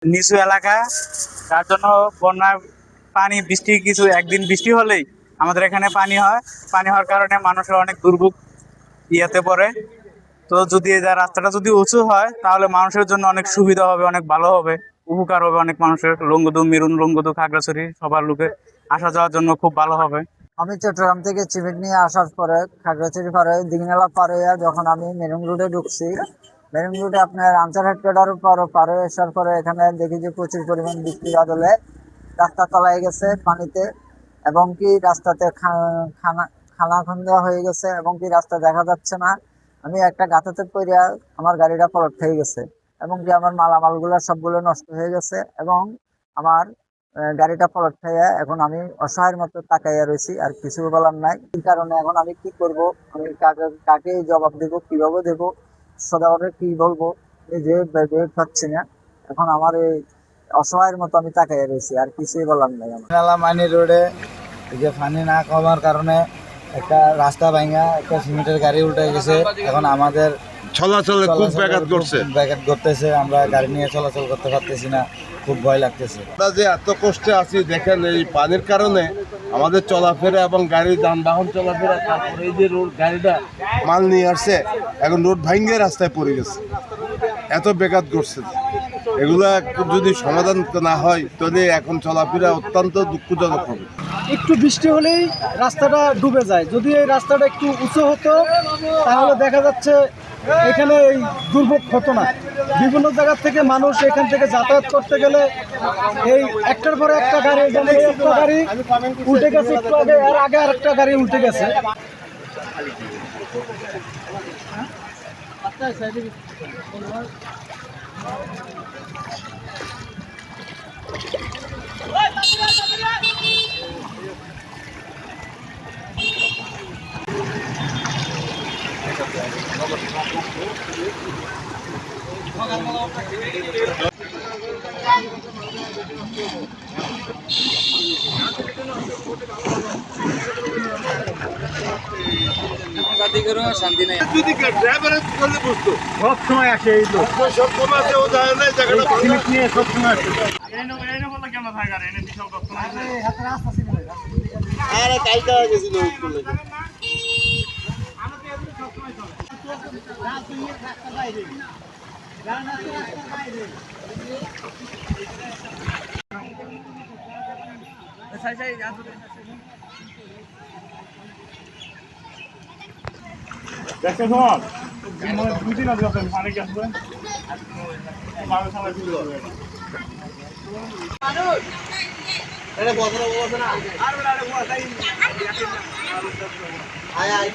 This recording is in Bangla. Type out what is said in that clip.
নিচু এলাকা, তার জন্য বন্যা পানি বৃষ্টি কিছু একদিন বৃষ্টি হলেই আমাদের এখানে পানি হয়। পানি হওয়ার কারণে মানুষের অনেক দুর্ভোগ ইয়েতে পড়ে। তো যদি এই রাস্তাটা যদি উঁচু হয় তাহলে মানুষের জন্য অনেক সুবিধা হবে, অনেক ভালো হবে, উপকার হবে অনেক মানুষের। লংগদু, মেরুন, লংগদু, খাগড়াছড়ি সবার লোকের আসা যাওয়ার জন্য খুব ভালো হবে। আমি চট্টগ্রাম থেকে সিমেন্ট নিয়ে আসার পরে খাগড়াছড়ি পারে দিঘিনালা পার হইয়া যখন আমি মেরুং রোডে ঢুকছি, মেরুং রোডে আপনার আনসার হেডকোয়ার্টার পার হয়ে আসার পরে এখানে দেখি যে প্রচুর পরিমাণ বৃষ্টি বাদলে রাস্তা তলায় গেছে পানিতে, এবং কি রাস্তাতে খানা খন্দা হয়ে গেছে, এবং কি রাস্তা দেখা যাচ্ছে না। আমি একটা গাঁথাতে পড়িয়া আমার গাড়িটা পলট হয়ে গেছে, এবং কি আমার মালামালগুলো সবগুলো নষ্ট হয়ে গেছে, এবং আমার গাড়িটা পলট খাইয়া এখন আমি অসহায়ের মতো তাকাইয়া রয়েছি, আর কিছু বলার নাই। এই কারণে এখন আমি কি করব, আমি কাকে কাকে জবাব দেবো, কিভাবে দেবো, সদাগরে কি বলবো, এই যে ভেবে পাচ্ছি না। এখন আমার এই অসহায়ের মতো আমি তাকাইয়া রয়েছি, আর কিছুই বলার নাই আমার। নালা মানি রোডে এই যে পানি না কমার কারণে একটা রাস্তা ভাঙা একটা সিমেন্টের গাড়ি উল্টে গেছে। এখন আমাদের চলাচলে খুব ব্যাঘাত ঘটছে। ব্যাঘাত ঘটতেছে, আমরা গাড়ি নিয়ে চলাচল করতে পারতেছি না, খুব ভয় লাগতেছে। আমরা যে এত কষ্টে আছি দেখেন, এই পানির কারণে আমাদের চলাফেরা এবং গাড়ি যানবাহন চলাফেরা, তারপরে এই যে রোড গাড়িটা মাল নিয়ে আসছে এখন রোড ভাঙ্গে রাস্তায় পড়ে গেছে, এত ব্যাঘাত ঘটছে। এগুলা একটু যদি সমাধান না হয় তাহলে এখন চলাফেরা অত্যন্ত দুঃখজনক হবে। একটু বৃষ্টি হলেই রাস্তাটা ডুবে যায়। যদি এই রাস্তাটা একটু উঁচু হতো তাহলে দেখা যাচ্ছে এখানে এই দুর্ভোগ হতো না। বিভিন্ন জায়গা থেকে মানুষ এখান থেকে যাতায়াত করতে গেলে এই একটার পরে একটা গাড়ি, যেমন এই একটা গাড়ি উল্টে গেছে একটু আগে, আর আগে আরেকটা গাড়ি উল্টে গেছে। শান্তি নেই। যদি ড্রাইভারের করলে বুঝতো সব সময় আসে এই লোক, সব সময় আছে, ও জানে না জায়গাটা ভালো। নিয়ে সব সময় আসে। আরে কালকে গেছিল স্কুল থেকে। দেখতে শোন, দুদিন আছে পানি গেছে আয় আয়